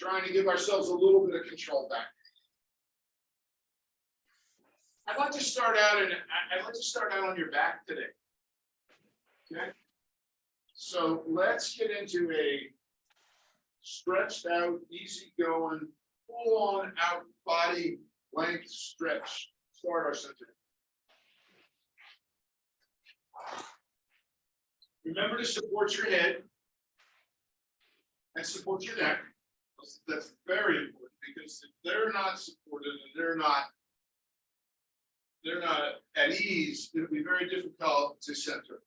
Trying to give ourselves a little bit of control back. I'd like to start out on your back today. Okay. So let's get into a stretched out, easy going, full on out body length stretch. Start our center. Remember to support your head and support your neck. That's very important because if they're not supported and they're not at ease, it'll be very difficult to center.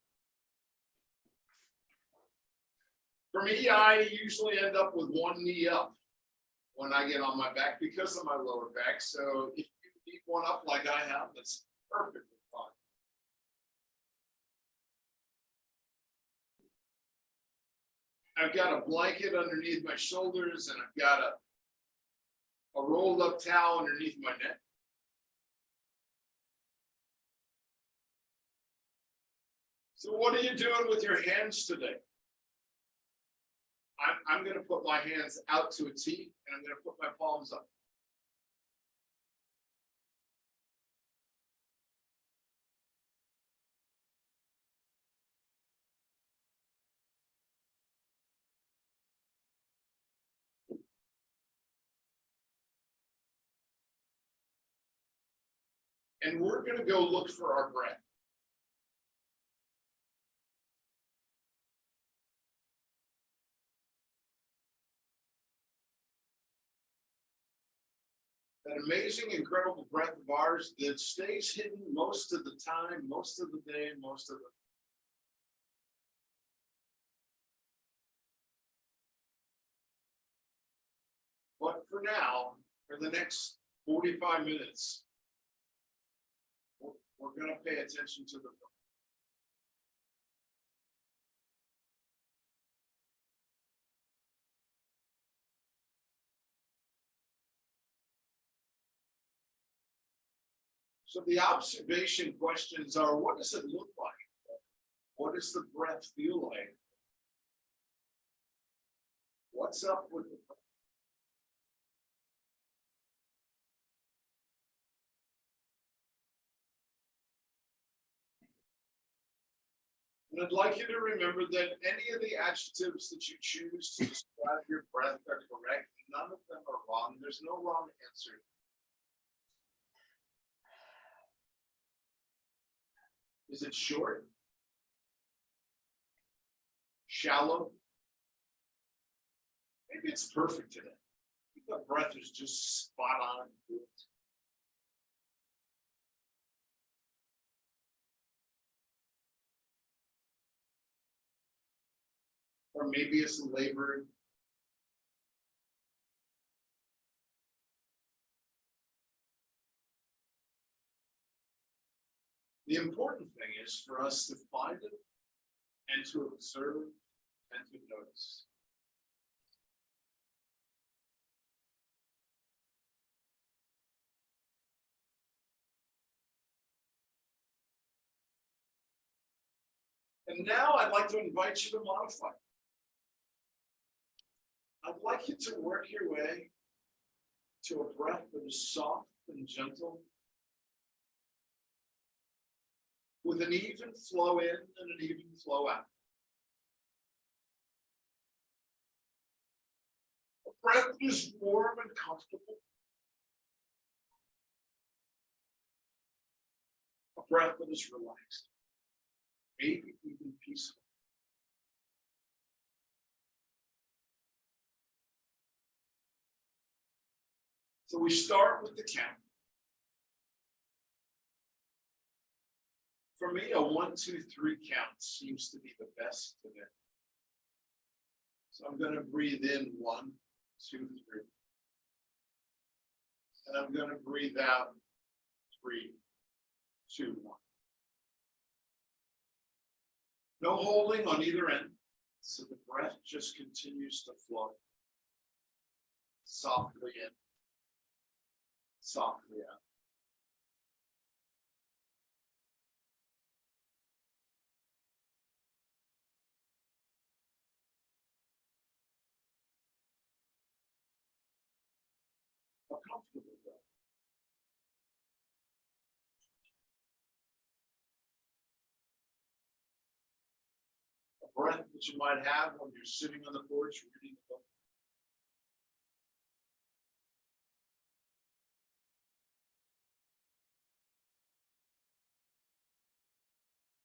For me, I usually end up with one knee up when I get on my back because of my lower back. So if you need one up like I have, that's perfectly fine. I've got a blanket underneath my shoulders and I've got a rolled up towel underneath my neck. So what are you doing with your hands today? I'm going to put my hands out to a T and I'm going to put my palms up. And we're going to go look for our breath. That amazing, incredible breath of ours that stays hidden most of the time, most of the day, most of the. But for now, for the next 45 minutes, we're going to pay attention to the breath. So the observation questions are, what does it look like? What does the breath feel like? What's up with the breath? And I'd like you to remember that any of the adjectives that you choose to describe your breath are correct. None of them are wrong. There's no wrong answer. Is it short? Shallow? Maybe it's perfect today. The breath is just spot on. Or maybe it's labored. The important thing is for us to find it and to observe and to notice. And now I'd like to invite you to modify. I'd like you to work your way to a breath that is soft and gentle, with an even flow in and an even flow out. A breath that is warm and comfortable. A breath that is relaxed, maybe even peaceful. So we start with the count. For me, a 1, 2, 3 count seems to be the best today. So I'm going to breathe in 1, 2, 3. And I'm going to breathe out 3, 2, 1. No holding on either end. So the breath just continues to flow. Softly in, softly out. breath that you might have when you're sitting on the porch reading a book.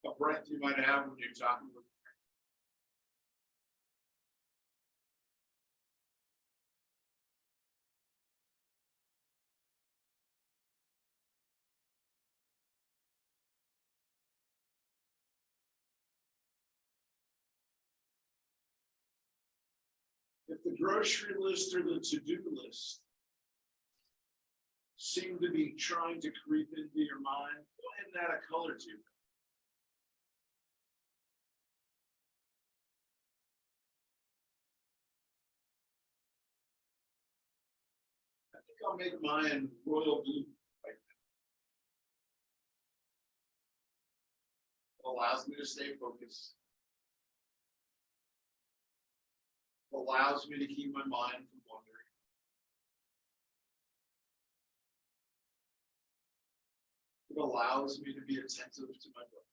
A breath you might have when you're talking with a friend. If the grocery list or the to-do list seem to be trying to creep into your mind, go ahead and add a color to it. I think I'll make mine royal blue right now. It allows me to stay focused. It allows me to keep my mind from wandering. It allows me to be attentive to my breath.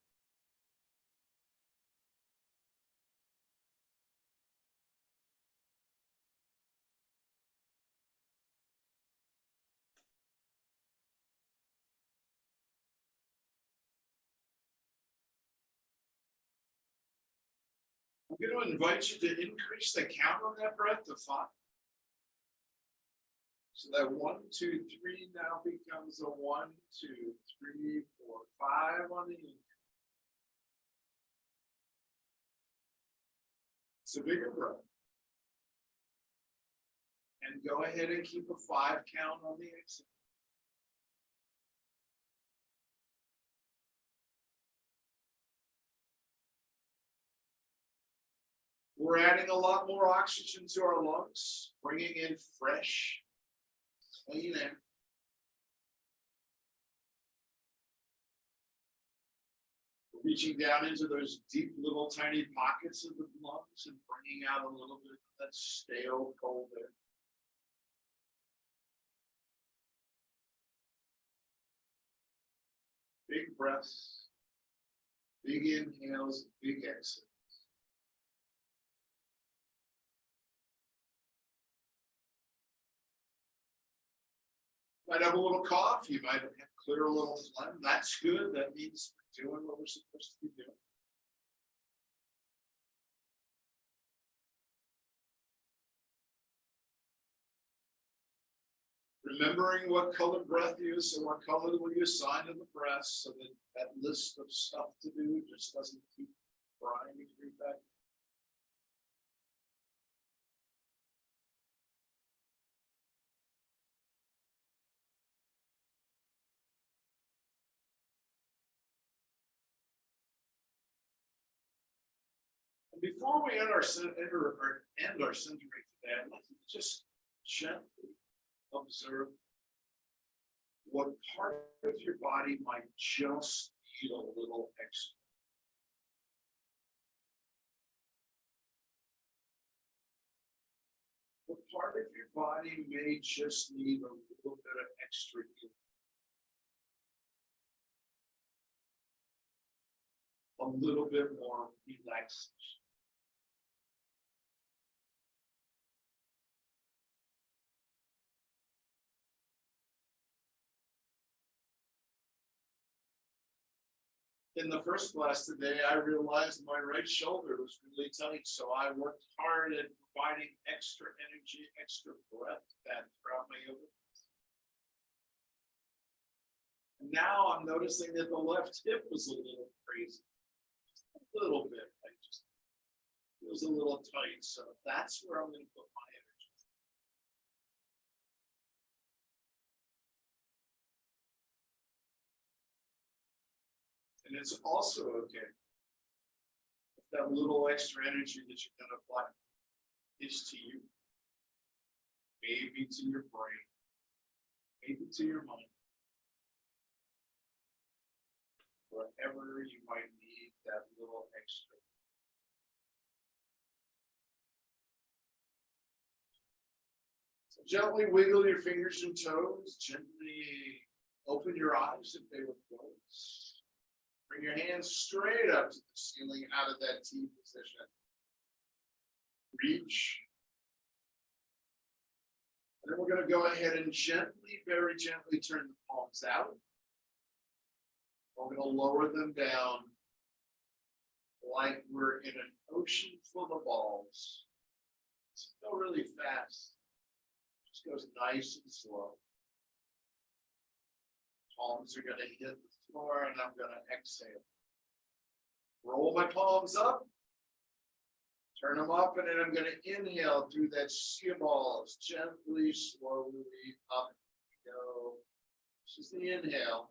I'm going to invite you to increase the count on that breath to 5. So that 1, 2, 3 now becomes a 1, 2, 3, 4, 5 on the inhale. It's a bigger breath. And go ahead and keep a 5 count on the exhale. We're adding a lot more oxygen to our lungs, bringing in fresh, clean air. Reaching down into those deep little tiny pockets of the lungs and bringing out a little bit of that stale cold air. Big breaths, big inhales, big exhales. Might have a little cough, you might have clear a little phlegm. That's good. That means we're doing what we're supposed to be doing. Remembering what color breath you use and what color will you assign to the breath so that that list of stuff to do just doesn't keep trying to creep back. Before we end our centering today, I'd like to just gently observe what part of your body might just need a little extra. What part of your body may just need a little bit of extra healing. A little bit more relaxation. In the first class today, I realized my right shoulder was really tight, so I worked hard at providing extra energy, extra breath that throughout my yoga. And now I'm noticing that the left hip was a little crazy, just a little bit. It was a little tight, so that's where I'm going to put my energy. And it's also okay if that little extra energy that you're going to apply is to you, maybe to your brain, maybe to your mind, wherever you might need that little extra. So gently wiggle your fingers and toes, gently open your eyes if they were closed. Bring your hands straight up to the ceiling out of that T position. Reach. And then we're going to go ahead and gently, very gently turn the palms out. We're going to lower them down like we're in an ocean full of balls. It's go really fast. Just goes nice and slow. Palms are going to hit the floor and I'm going to exhale. Roll my palms up. Turn them up, and then I'm going to inhale through that sea of balls, gently, slowly up we go. This is the inhale.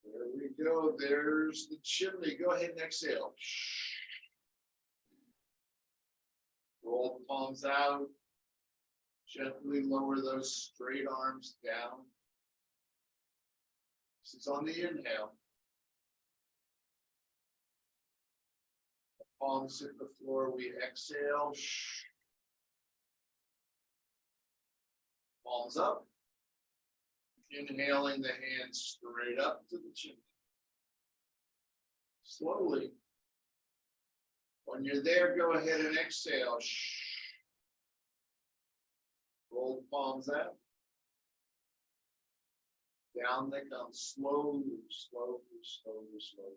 There we go. There's the chimney. Go ahead and exhale. Roll the palms out. Gently lower those straight arms down. This is on the inhale. Palms hit the floor, we exhale. Palms up. Inhaling the hands straight up to the chin. Slowly. When you're there, go ahead and exhale. Roll the palms out. Down they come, slowly, slowly, slowly, slowly.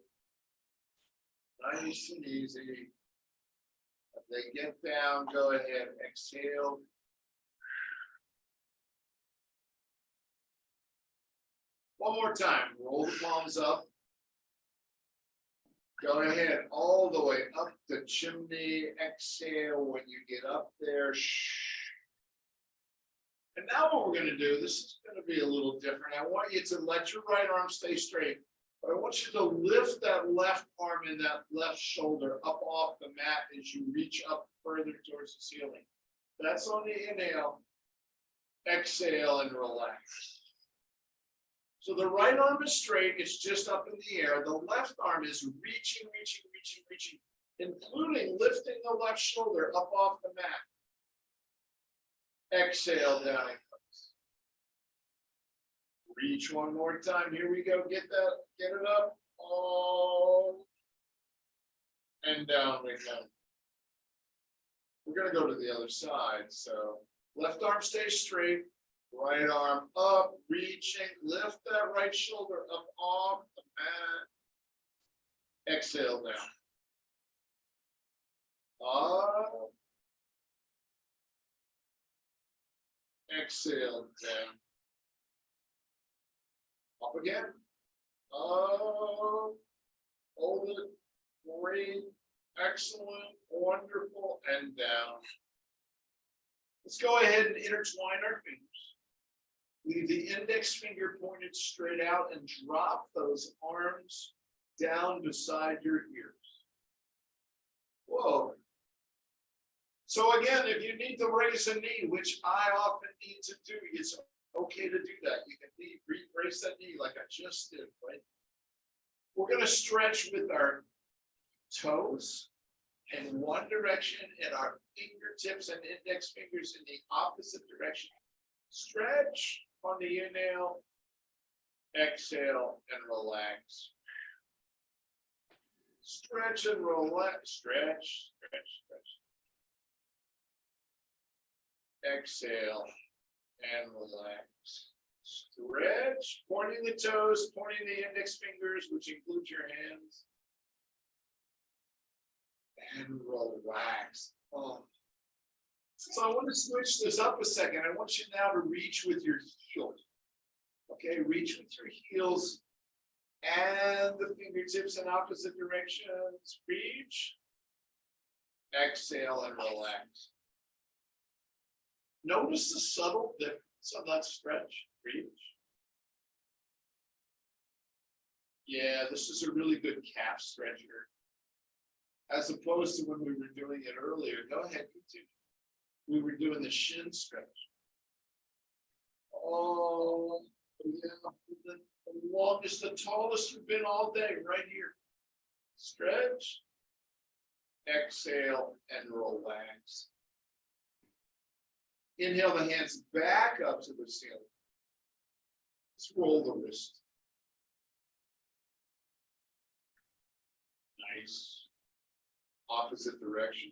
Nice and easy. If they get down, go ahead, exhale. One more time, roll the palms up. Go ahead, all the way up the chimney, exhale when you get up there. And now what we're gonna do, this is gonna be a little different. I want you to let your right arm stay straight. But I want you to lift that left arm and that left shoulder up off the mat as you reach up further towards the ceiling. That's on the inhale. Exhale and relax. So the right arm is straight, it's just up in the air. The left arm is reaching, reaching, reaching, reaching, including lifting the left shoulder up off the mat. Exhale down it comes. Reach one more time. Here we go. Get that, get it up. Oh, and down we go. We're going to go to the other side. So left arm stays straight. Right arm up, reaching, lift that right shoulder up off the mat. Exhale down. Up. Exhale down. Up again. Up. Hold it. Great. Excellent. Wonderful. And down. Let's go ahead and intertwine our fingers. Leave the index finger pointed straight out and drop those arms down beside your ears. Whoa. So again, if you need to raise a knee, which I often need to do, it's okay to do that. You can raise that knee like I just did, right? We're going to stretch with our toes in one direction and our fingertips and index fingers in the opposite direction. Stretch on the inhale, exhale, and relax. Stretch and relax, stretch, stretch, stretch. Exhale and relax. Stretch, pointing the toes, pointing the index fingers, which includes your hands. And relax. Oh. So I want to switch this up a second. I want you now to reach with your heels. Okay, reach with your heels and the fingertips in opposite directions. Reach. Exhale and relax. Notice the subtle difference on that stretch. Reach. Yeah, this is a really good calf stretcher. As opposed to when we were doing it earlier. Go ahead, continue. We were doing the shin stretch. Oh, yeah, the longest, the tallest you've been all day, right here. Stretch, exhale, and relax. Inhale the hands back up to the ceiling. Let's roll the wrist. Nice. Opposite direction.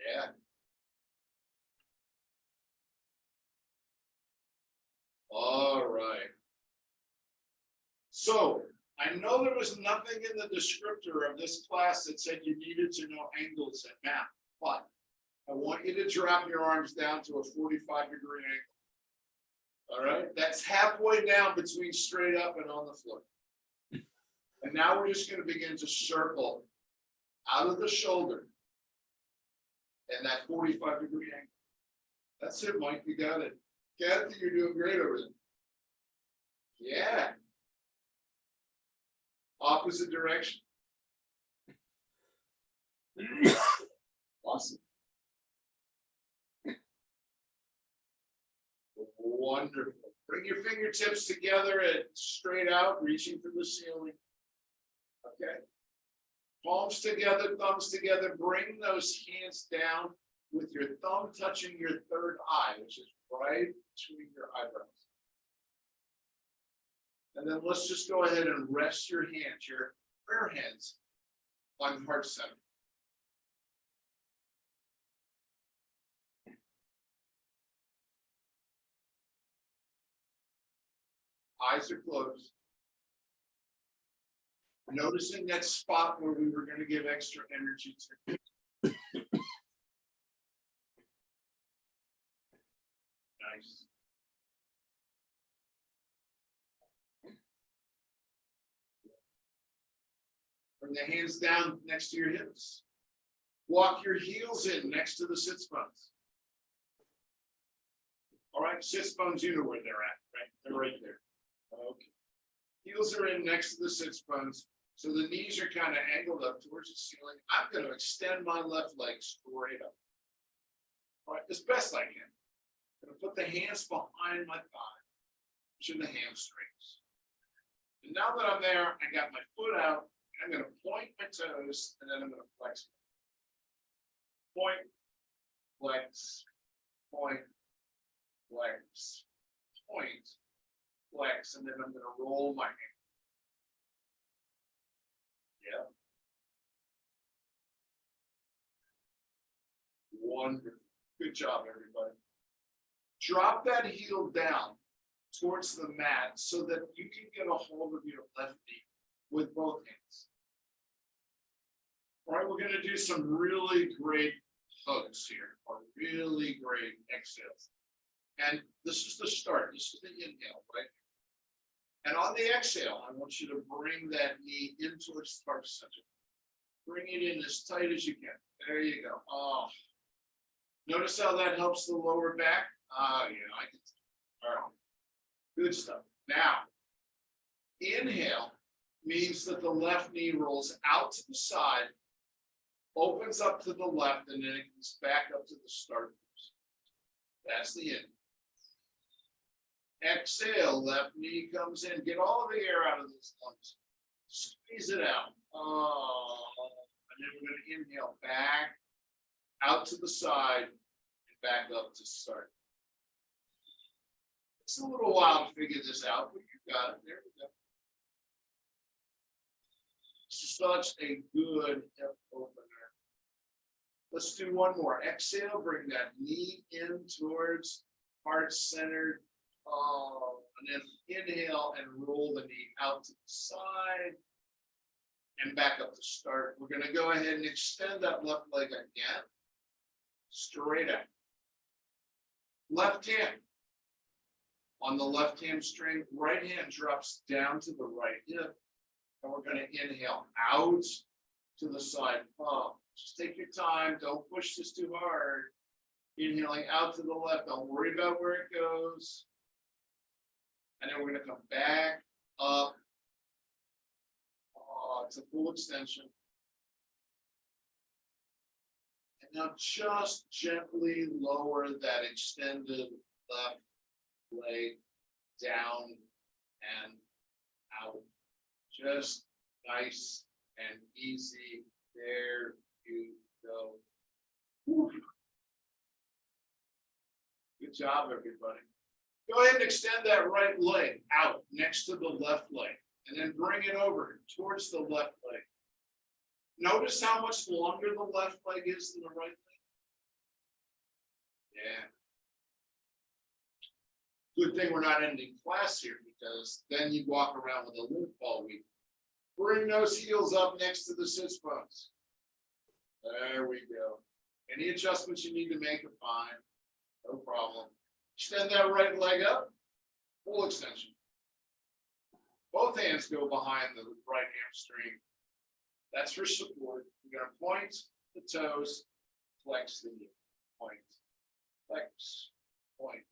Yeah. All right. So I know there was nothing in the descriptor of this class that said you needed to know angles and math, but I want you to drop your arms down to a 45-degree angle. All right, that's halfway down between straight up and on the floor. And now we're just going to begin to circle out of the shoulder and that 45-degree angle. That's it, Mike. You got it. Kathy, you're doing great over there. Yeah. Opposite direction. Awesome. Wonderful. Bring your fingertips together and straight out, reaching for the ceiling. Okay. Palms together, thumbs together. Bring those hands down with your thumb touching your third eye, which is right between your eyebrows. And then let's just go ahead and rest your hands, your prayer hands, on heart center. Eyes are closed. Noticing that spot where we were going to give extra energy to. Nice. Bring the hands down next to your hips. Walk your heels in next to the sits bones. All right, sits bones, you know where they're at, right? They're right there. Okay. Heels are in next to the sits bones. So the knees are kind of angled up towards the ceiling. I'm going to extend my left leg straight up. All right, as best I can. I'm going to put the hands behind my thigh, pushing the hamstrings. And now that I'm there, I got my foot out. I'm going to point my toes, and then I'm going to flex. Point, flex, point, flex, point, flex, and then I'm going to roll my hand. Yeah. Wonderful. Good job, everybody. Drop that heel down towards the mat so that you can get a hold of your left knee with both hands. All right, we're going to do some really great hugs here, or really great exhales. And this is the start. This is the inhale, right? And on the exhale, I want you to bring that knee in towards the heart center. Bring it in as tight as you can. There you go. Oh, notice how that helps the lower back. Ah, yeah, I can. All right, good stuff. Now, inhale means that the left knee rolls out to the side, opens up to the left, and then it comes back up to the start. That's the in. Exhale, left knee comes in. Get all of the air out of those lungs. Squeeze it out. Oh, and then we're going to inhale back out to the side and back up to start. It's a little while to figure this out, but you got it. There we go. Such a good hip opener. Let's do one more. Exhale, bring that knee in towards heart centered. Oh, and then inhale and roll the knee out to the side and back up to start. We're going to go ahead and extend that left leg again. Straight out. Left hand on the left hamstring, right hand drops down to the right hip. And we're going to inhale out to the side. Oh, just take your time. Don't push this too hard. Inhaling out to the left. Don't worry about where it goes. And then we're going to come back up. Oh, it's a full extension. And now just gently lower that extended left leg down and out. Just nice and easy. There you go. Whew. Good job, everybody. Go ahead and extend that right leg out next to the left leg. and then bring it over towards the left leg. Notice how much longer the left leg is than the right leg. Yeah. Good thing we're not ending class here, because then you walk around with a limp all week. Bring those heels up next to the sits bones. There we go. Any adjustments you need to make are fine. No problem. Extend that right leg up. Full extension. Both hands go behind the right hamstring. That's for support. You're going to point the toes, flex the knee. Point, flex, point,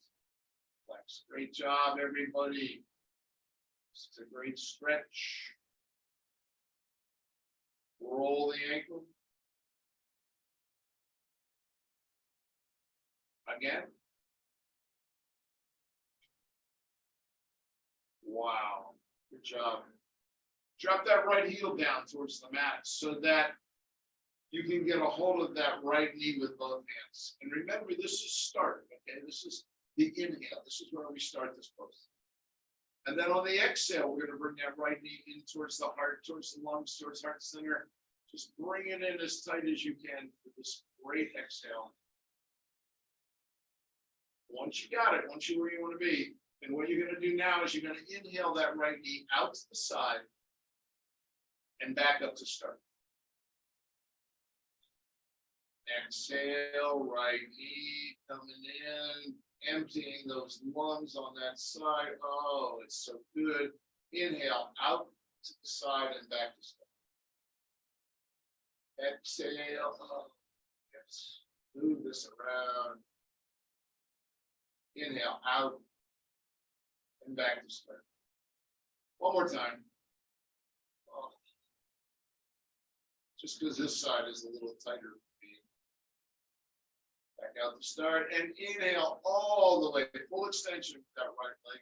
flex. Great job, everybody. This is a great stretch. Roll the ankle. Again. Wow, good job. Drop that right heel down towards the mat so that you can get a hold of that right knee with both hands. And remember, this is start, okay? This is the inhale. This is where we start this pose. And then on the exhale, we're going to bring that right knee in towards the heart, towards the lungs, towards heart center. Just bring it in as tight as you can for this great exhale. Once you got it, once you're where you want to be, and what you're going to do now is you're going to inhale that right knee out to the side and back up to start. Exhale, right knee coming in, emptying those lungs on that side. Oh, it's so good. Inhale out to the side and back to start. Exhale. Oh, yes. Move this around. Inhale out and back to start. One more time. Oh. Just because this side is a little tighter. Back out to start and inhale all the way, full extension with that right leg.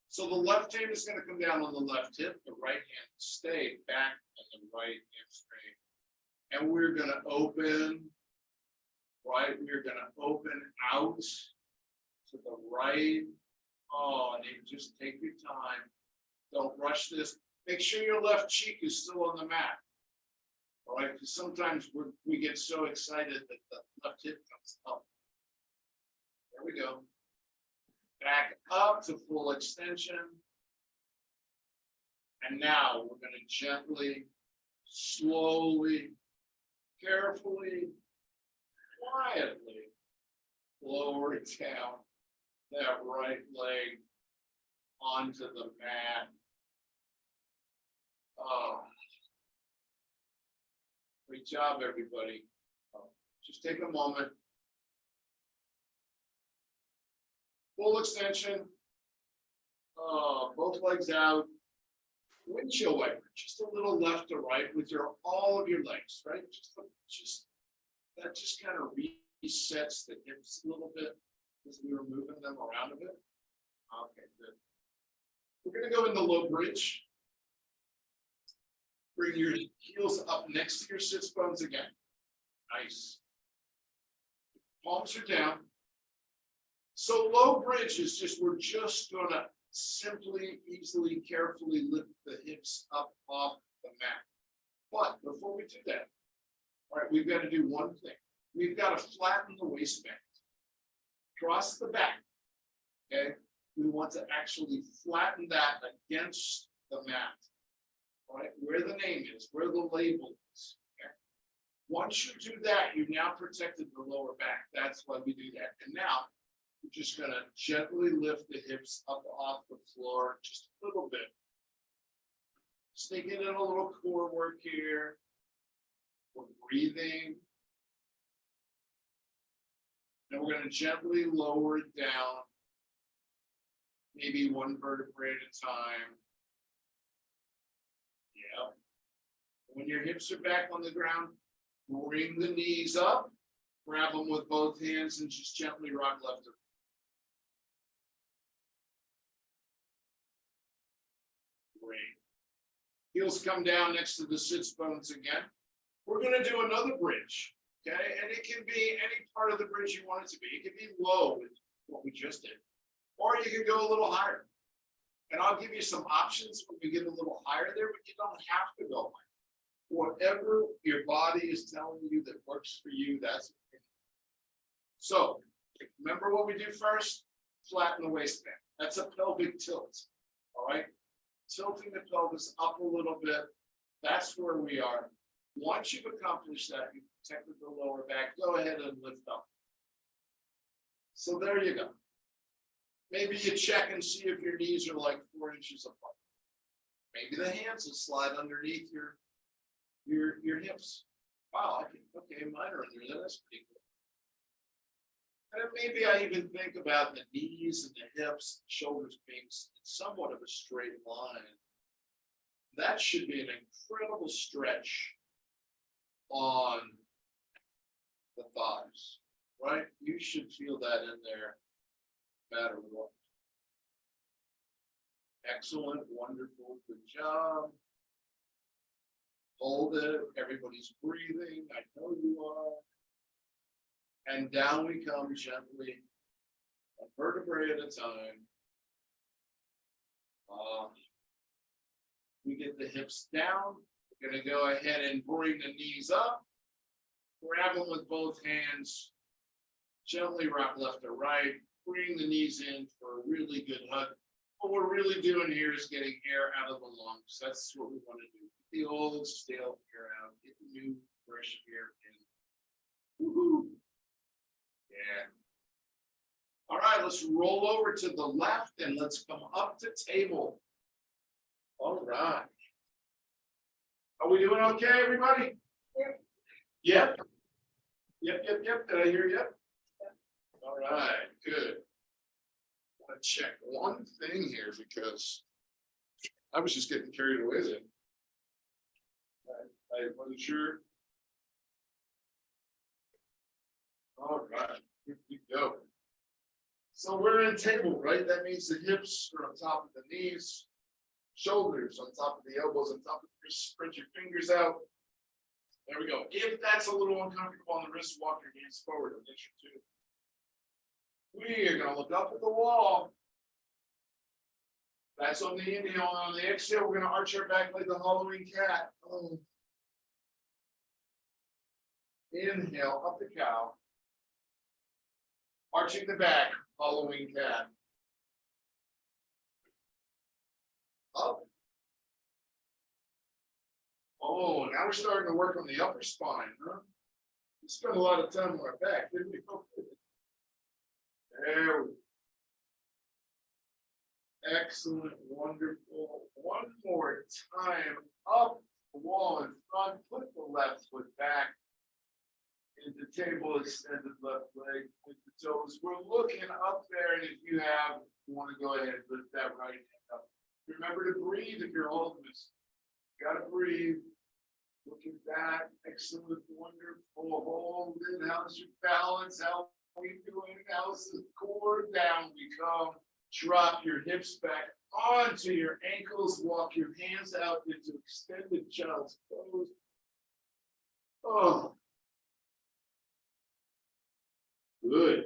So the left hand is going to come down on the left hip, the right hand stay back on the right hamstring. And we're going to open, right? We're going to open out to the right. Oh, and you just take your time. Don't rush this. Make sure your left cheek is still on the mat. All right, because sometimes we get so excited that the left hip comes up. There we go. Back up to full extension. And now we're going to gently, slowly, carefully, quietly lower down that right leg onto the mat. Oh. Great job, everybody. Just take a moment. Full extension. Both legs out. Windshield wiper, just a little left to right with all of your legs, right? That just kind of resets the hips a little bit as we were moving them around a bit. Okay, good. We're going to go in the low bridge. Bring your heels up next to your sits bones again. Nice. Palms are down. So low bridge is just, we're just going to simply, easily, carefully lift the hips up off the mat. But before we do that, all right, we've got to do one thing. We've got to flatten the waistband. Cross the back. Okay. We want to actually flatten that against the mat. All right, where the name is, where the label is. Okay? Once you do that, you've now protected the lower back. That's why we do that. And now we're just going to gently lift the hips up off the floor just a little bit. Sneaking in a little core work here. We're breathing. And we're going to gently lower it down, maybe one vertebrae at a time. Yeah. When your hips are back on the ground, bring the knees up, grab them with both hands, and just gently rock left to right. Great. Heels come down next to the sits bones again. We're going to do another bridge, okay? And it can be any part of the bridge you want it to be. It can be low, with what we just did, or you can go a little higher. And I'll give you some options when we get a little higher there, but you don't have to go higher. Whatever your body is telling you that works for you, that's okay. So remember what we do first? Flatten the waistband. That's a pelvic tilt. All right. Tilting the pelvis up a little bit. That's where we are. Once you've accomplished that, you've protected the lower back, go ahead and lift up. So there you go. Maybe you check and see if your knees are like 4 inches apart. Maybe the hands will slide underneath your hips. Wow, okay, mine are under there. That's pretty good. And maybe I even think about the knees and the hips, and shoulders being somewhat of a straight line. That should be an incredible stretch on the thighs, right? You should feel that in there, no matter what. Excellent, wonderful, good job. Hold it, everybody's breathing, I know you are. And down we come gently, a vertebrae at a time. We get the hips down. We're going to go ahead and bring the knees up. Grab them with both hands. Gently rock left or right. Bring the knees in for a really good hug. What we're really doing here is getting air out of the lungs. That's what we want to do. Get the old stale air out. Get the new fresh air in. Woohoo! Yeah. All right, let's roll over to the left and let's come up to table. All right. Are we doing okay, everybody? Yep. Yep. Did I hear you? All right, good. I want to check one thing here because I was just getting carried away then. I wasn't sure. All right, here we go. So we're in table, right? That means the hips are on top of the knees, shoulders on top of the elbows, on top of the wrists. Spread your fingers out. There we go. If that's a little uncomfortable on the wrist, walk your hands forward. We are going to look up at the wall. That's on the inhale. On the exhale, we're going to arch our back like the Halloween cat. Oh. Inhale, up the cow. Arching the back, Halloween cat. Up. Oh, now we're starting to work on the upper spine, huh? We spent a lot of time on our back, didn't we? There we go. Excellent, wonderful. One more time, up the wall in front, put the left foot back. Into table, extended left leg with the toes. We're looking up there, and if you want to go ahead and lift that right hand up. Remember to breathe if you're holding this. You gotta breathe. Looking back, excellent, wonderful. Hold it. How's your balance? How are we doing? How's the core? Down we come. Drop your hips back onto your ankles. Walk your hands out into extended child's pose. Oh. Good.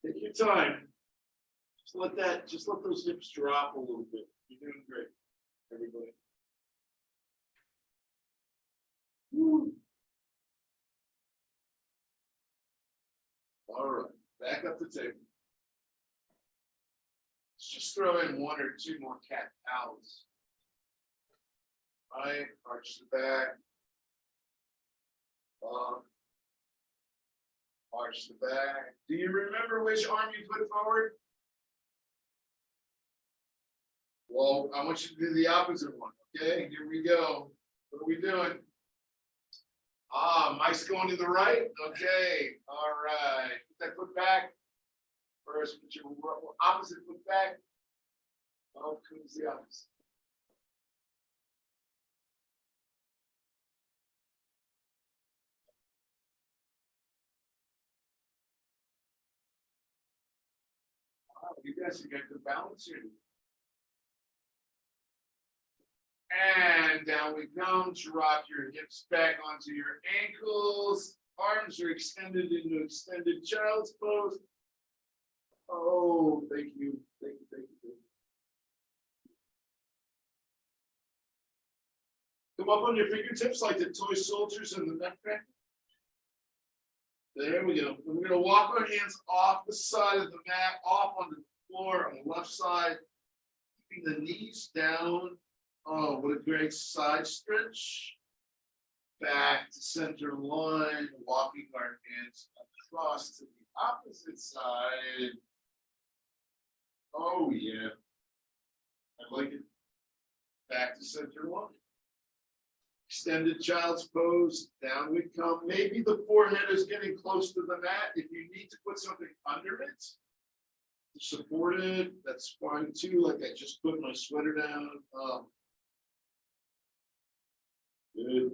Take your time. Just let those hips drop a little bit. You're doing great, everybody. Woo. All right, back up the table. Let's just throw in 1 or 2 more cat cows. All right, arch the back. Arch the back. Do you remember which arm you put forward? Well, I want you to do the opposite one. Okay, here we go. What are we doing? Mike's going to the right. Okay, all right. Put that foot back. First, put your opposite foot back. Oh, comes the opposite. You guys have got good balance here. And down we come. Drop your hips back onto your ankles. Arms are extended into extended child's pose. Oh, thank you, thank you, thank you. Come up on your fingertips like the toy soldiers in the backpack. There we go. We're gonna walk our hands off the side of the mat, off on the floor on the left side, keeping the knees down. Oh, what a great side stretch. Back to center line, walking our hands across to the opposite side. Oh, yeah. I like it. Back to center line. Extended child's pose, down we come. Maybe the forehead is getting close to the mat. If you need to put something under it to support it, that's fine too. Like I just put my sweater down. Good.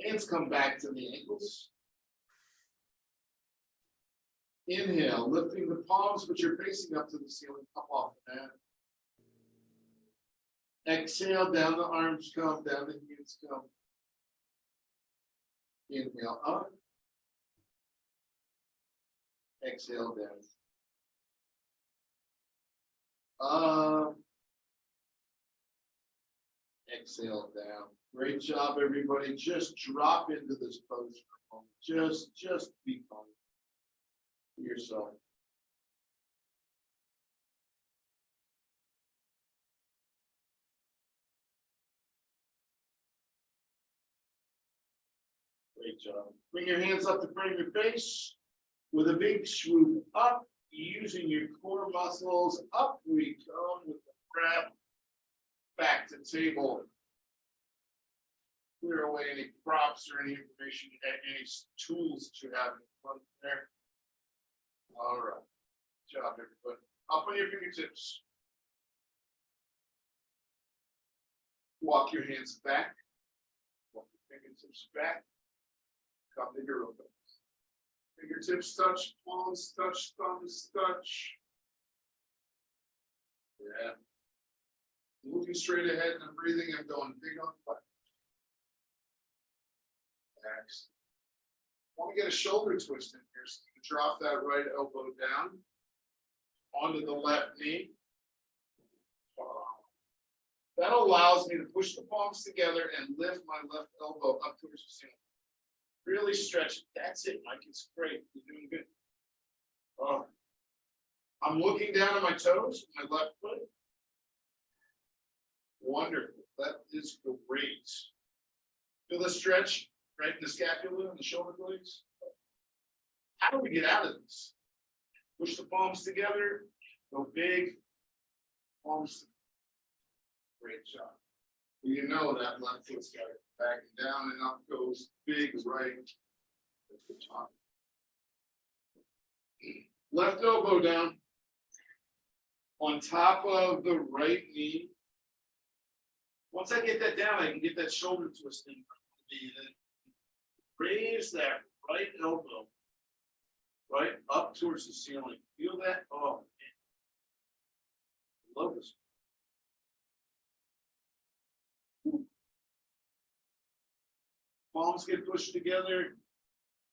Hands come back to the ankles. Inhale, lifting the palms, but you're facing up to the ceiling, up off the mat. Exhale, down the arms come, down the hands come. Inhale up. Exhale down. Up. Exhale down. Great job, everybody. Just drop into this pose for a moment. Just be calm. Be yourself. Great job. Bring your hands up to frame your face with a big swoop up, using your core muscles. Up we come with the breath. Back to table. Clear away any props or any information, any tools that you have in front there. All right. Good job, everybody. Up on your fingertips. Walk your hands back. Walk your fingertips back. Come to your open. Fingertips touch, palms touch, thumbs touch. Yeah. Looking straight ahead and I'm breathing. I'm going big on the butt. Next. I want to get a shoulder twist in here. So you can drop that right elbow down onto the left knee. That allows me to push the palms together and lift my left elbow up towards the ceiling. Really stretch it. That's it, Mike. It's great. You're doing good. Oh. I'm looking down at my toes, my left foot. Wonderful. That is great. Feel the stretch right in the scapula and the shoulder blades. How do we get out of this? Push the palms together. Go big. Palms. Great job. You know that left foot's got it back and down and up goes big right at the top. Left elbow down on top of the right knee. Once I get that down, I can get that shoulder twist in. Raise that right elbow right up towards the ceiling. Feel that? Oh, man. Love this. Palms get pushed together.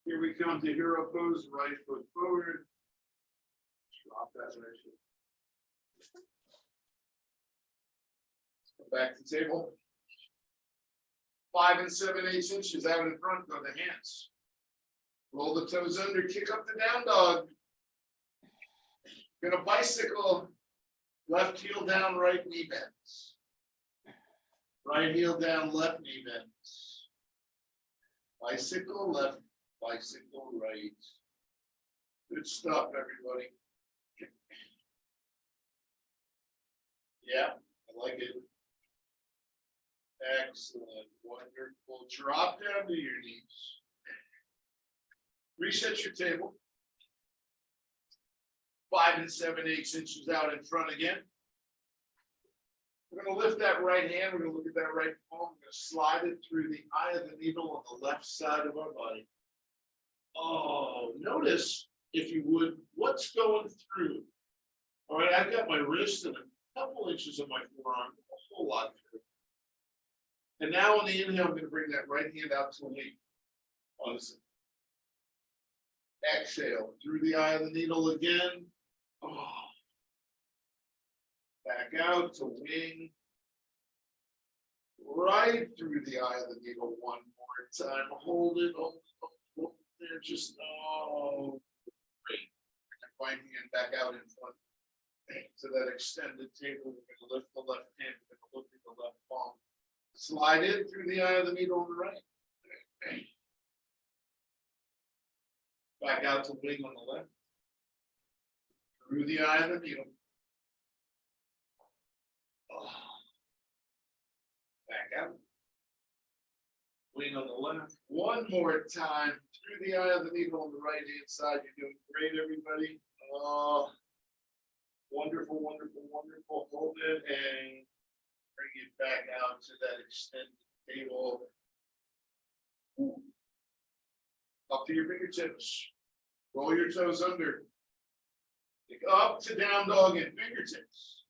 Here we come to hero pose, right foot forward. Drop that right foot. Let's go back to table. 5 7/8 inches out in front of the hands. Roll the toes under, kick up the down dog. Gonna bicycle. Left heel down, right knee bends. Right heel down, left knee bends. Bicycle left, bicycle right. Good stuff, everybody. Yeah, I like it. Excellent, wonderful. Drop down to your knees. Reset your table. 5 7/8 inches out in front again. We're going to lift that right hand. We're going to look at that right palm. We're going to slide it through the eye of the needle on the left side of our body. Oh, notice, if you would, what's going through. All right, I've got my wrist and a couple inches of my forearm, a whole lot through. And now on the inhale, I'm going to bring that right hand out to a knee. Awesome. Exhale through the eye of the needle again. Oh. Back out to wing. Right through the eye of the needle one more time. Hold it, hold it, hold it there. Just great. Right hand back out in front. To that extended table. We're going to lift the left hand. We're going to look at the left palm. Slide in through the eye of the needle on the right. Back out to wing on the left. Through the eye of the needle. Oh. Back out. Wing on the left. One more time. Through the eye of the needle on the right hand side. You're doing great, everybody. Oh, wonderful, wonderful, wonderful. Hold it and bring it back out to that extended table. Up to your fingertips. Roll your toes under. Take up to down dog and fingertips.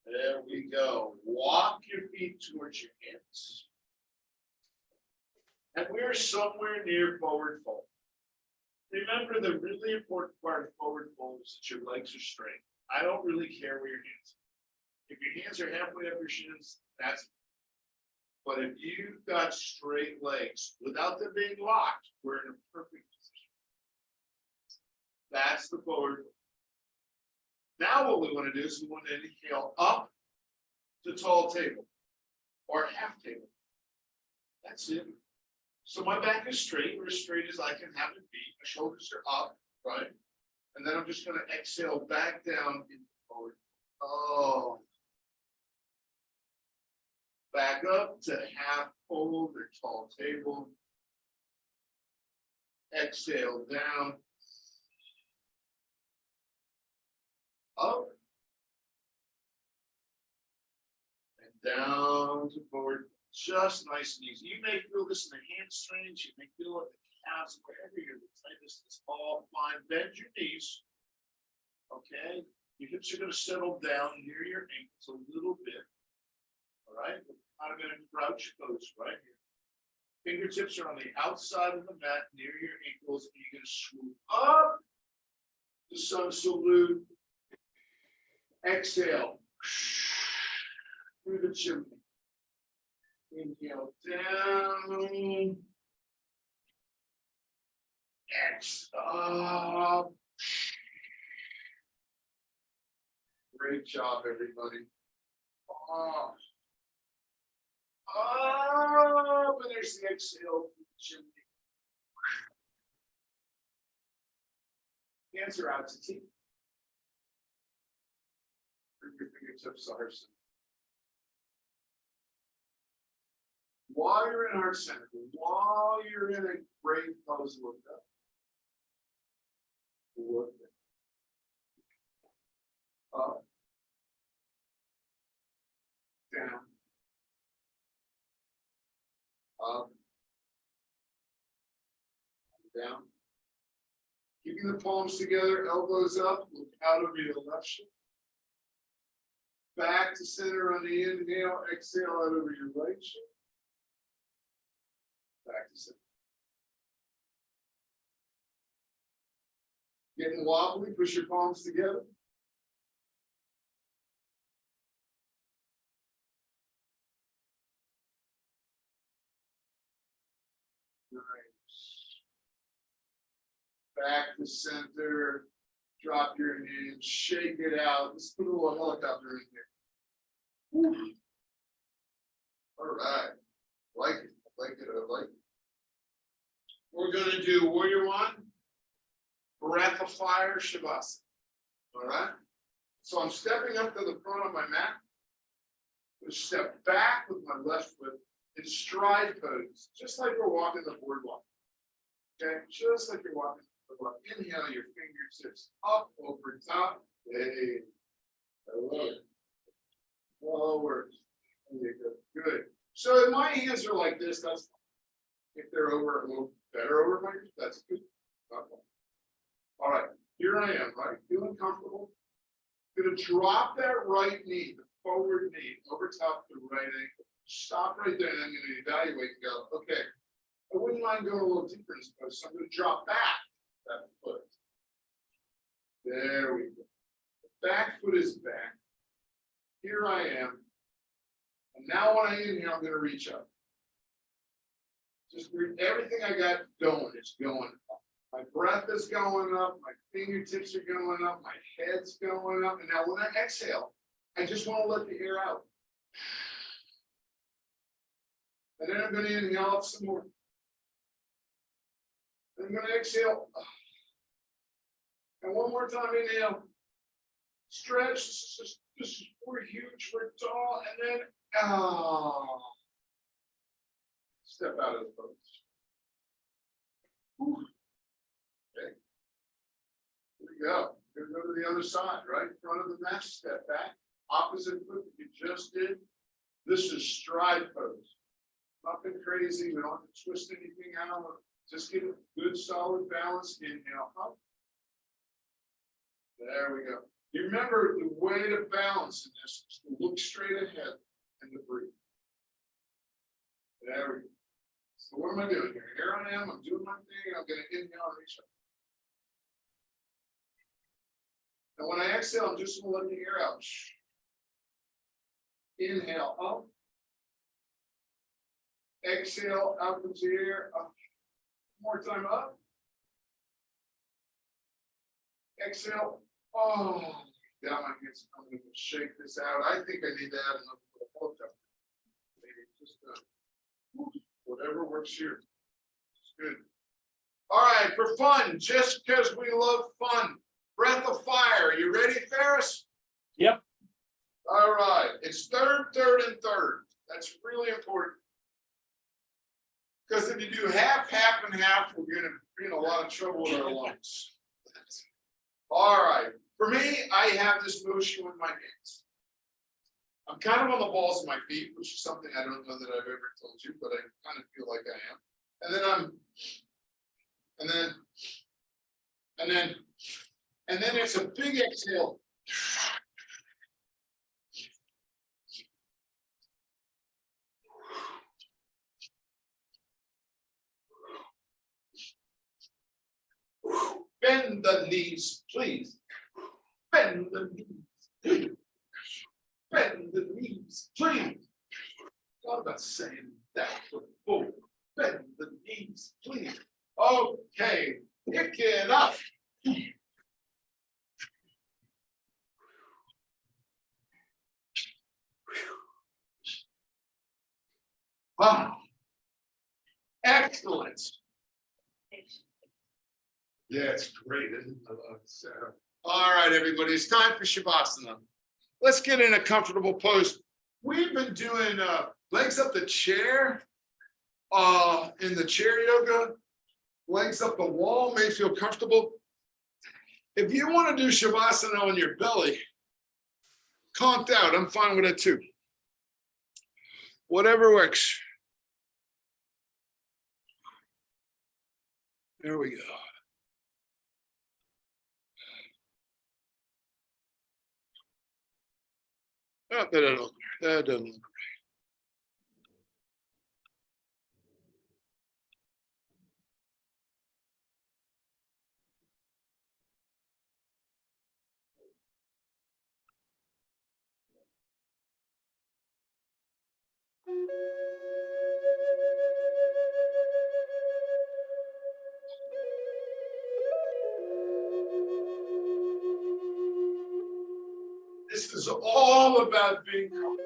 There we go. Walk your feet towards your hands. And we're somewhere near forward fold. Remember, the really important part of forward fold is that your legs are straight. I don't really care where your hands are. If your hands are halfway up your shins, that's. But if you've got straight legs without them being locked, we're in a perfect position. That's the forward fold. Now what we want to do is we want to inhale up to tall table or half table. That's it. So my back is straight, or as straight as I can have it be. My shoulders are up, right? And then I'm just going to exhale back down into forward. Oh. Back up to half fold or tall table. Exhale down. Up. And down to forward. Just nice and easy. You may feel this in the hamstrings, you may feel it in the calves, wherever you're the tightest, it's all fine. Bend your knees. Okay. Your hips are going to settle down near your ankles a little bit. All right. We're kind of going to crouch pose right here. Fingertips are on the outside of the mat near your ankles, and you're going to swoop up to sun salute. Exhale through the chimney. Inhale down. Exhale. Great job, everybody. Oh. Oh, and there's the exhale. Hands are out to teeth. Bring your fingertips are. While you're in heart center, while you're in a great pose, look up. Look up. Down. Up. Down. Keeping the palms together, elbows up, look out over your left shoulder. Back to center on the inhale, exhale out over your right shoulder. Back to center. Getting wobbly, push your palms together. Nice. Back to center. Drop your hands, shake it out. Let's put a little helicopter in here. Woo. All right. Like it. I like it. We're going to do warrior one, breath of fire, Shavasana. All right. So I'm stepping up to the front of my mat. I'm step back with my left foot in stride pose, just like we're walking the boardwalk. Okay, just like you're walking the boardwalk. Inhale your fingertips up over top. Hey, I love it. Forward. Good. So if my hands are like this, that's fine. If they're over a little better over my ears, that's good. All right, here I am, right? Feeling comfortable. Gonna drop that right knee, the forward knee, over top the right ankle. Stop right there, and I'm gonna evaluate and go, okay, I wouldn't mind going a little deeper in this pose, so I'm going to drop back that foot. There we go. The back foot is back. Here I am. And now when I inhale, I'm going to reach up. Just everything I got going is going up. My breath is going up, my fingertips are going up, my head's going up. And now when I exhale, I just want to let the air out. And then I'm going to inhale up some more. I'm going to exhale. And one more time, inhale. Stretch. This is we're huge, we're tall, and then step out of the pose. Okay. Here we go. We're going to go to the other side, right? Front of the mat, step back. Opposite foot that you just did. This is stride pose. Nothing crazy. We don't have to twist anything out. Just get a good solid balance. Inhale up. There we go. You remember the way to balance in this is to look straight ahead and to breathe. There we go. So what am I doing here? Here I am. I'm doing my thing. I'm going to inhale and reach up. And when I exhale, I'm just going to let the air out. Inhale up. Exhale out comes the air. Up. One more time up. Exhale. Oh, down my hands. I'm going to shake this out. I think I need to add another little hook. Maybe just whatever works here. It's good. All right, for fun, just because we love fun. Breath of fire. You ready, Ferris? Yep. All right. It's third, third, and third. That's really important. Because if you do half, half, and half, we're going to be in a lot of trouble with our lungs. All right. For me, I have this motion with my hands. I'm kind of on the balls of my feet, which is something I don't know that I've ever told you, but I kind of feel like I am. And then it's a big exhale. Bend the knees, please. Bend the knees, please. Bend the knees, please. Thought about saying that before. Bend the knees, please. Okay, pick it up. Wow. Excellent. Yeah, it's great, isn't it? I love it. All right, everybody, it's time for Shavasana. Let's get in a comfortable pose. We've been doing legs up the chair, in the chair yoga, legs up the wall, may feel comfortable. If you want to do Shavasana on your belly, conked out, I'm fine with it too. Whatever works. There we go. Oh, that doesn't look This is all about being comfortable.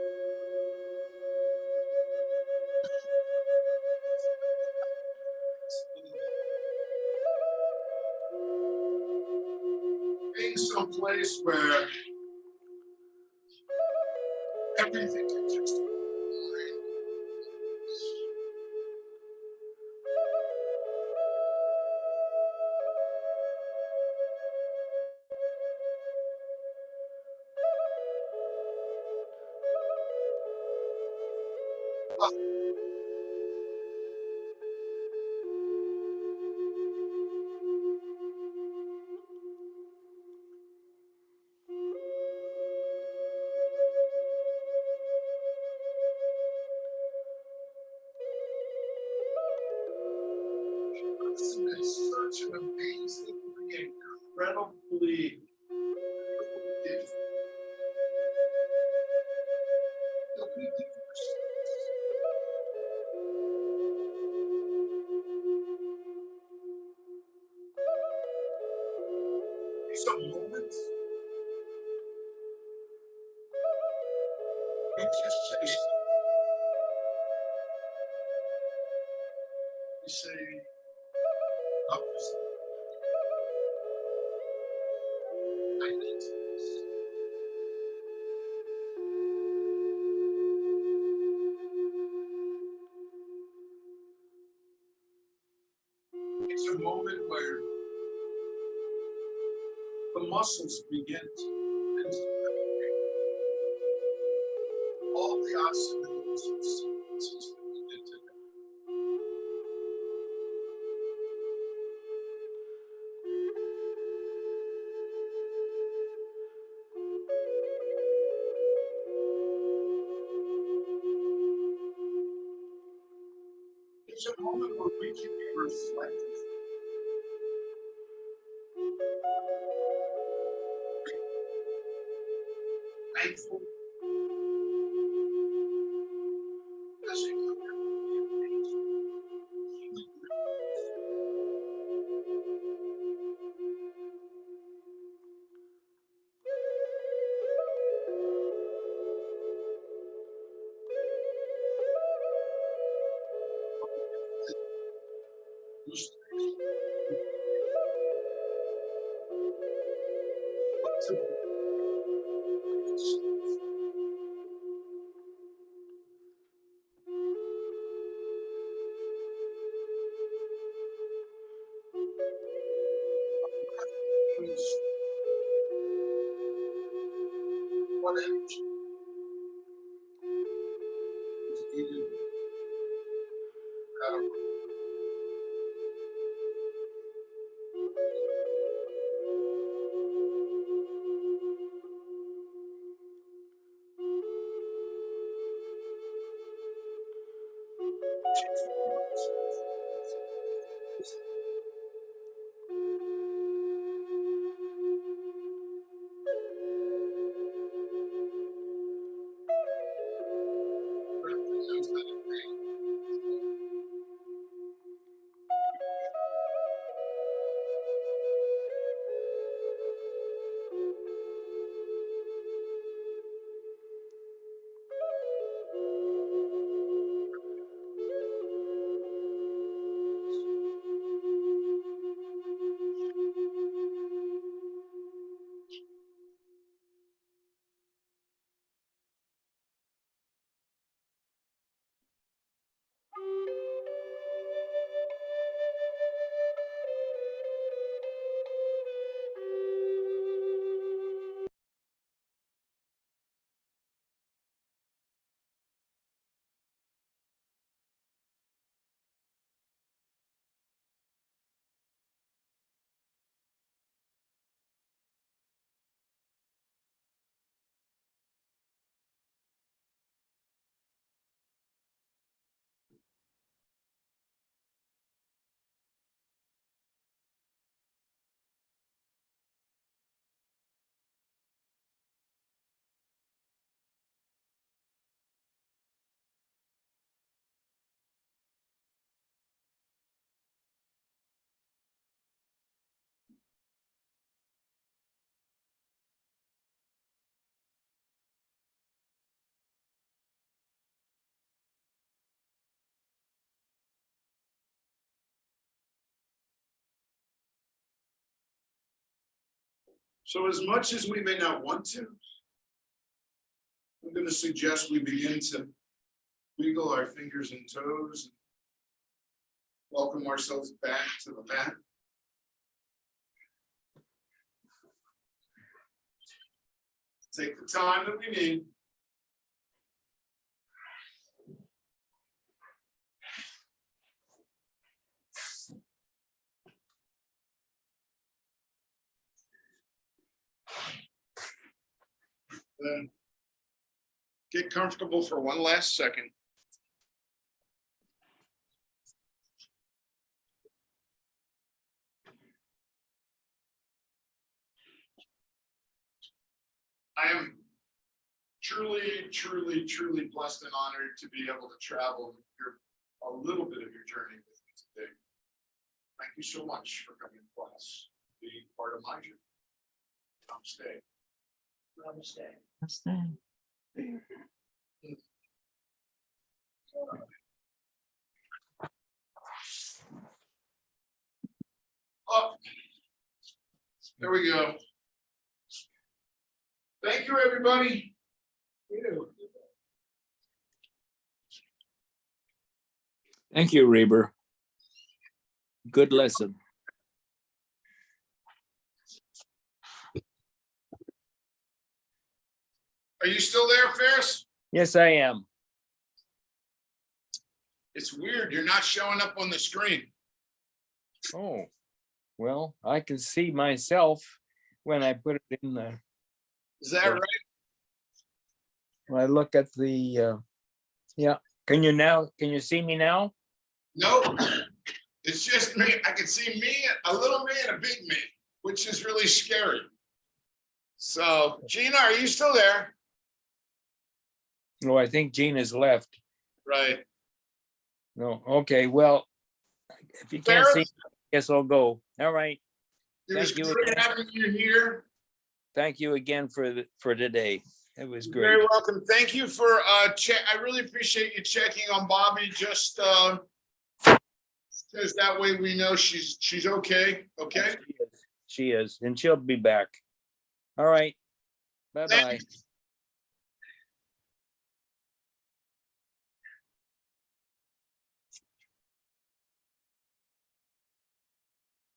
Being someplace where everything can just truly give. Some moments we just say, oh, I need this. It's a moment where the muscles begin to all the oscillations begin to. It's a moment where we can be reflective. Thankful. What energy is needed out of So as much as we may not want to, I'm going to suggest we begin to wiggle our fingers and toes, welcome ourselves back to the mat. Take the time that we need. Then get comfortable for one last second. I am truly, truly, truly blessed and honored to be able to travel a little bit of your journey with me today. Thank you so much for coming to class, being part of my journey. Namaste. Namaste. Oh, there we go. Thank you, everybody. Thank you, Reber. Good lesson. Are you still there, Ferris? Yes, I am. It's weird. You're not showing up on the screen. Oh, well, I can see myself when I put it in the, Is that right? when I look at the, yeah. Can you see me now? No, it's just me. I can see me, a little me and a big me, which is really scary. So, Gina, are you still there? No, I think Gina's left. Right. No, okay, well, if you can't see, I guess I'll go. All right. It was Thank you great again. having you here. Thank you again for today. It was You're great. very welcome. Thank you for I really appreciate you checking on Bobby, just because that way we know she's okay. Okay. She is, and she'll be back. All right. Bye-bye. Thanks.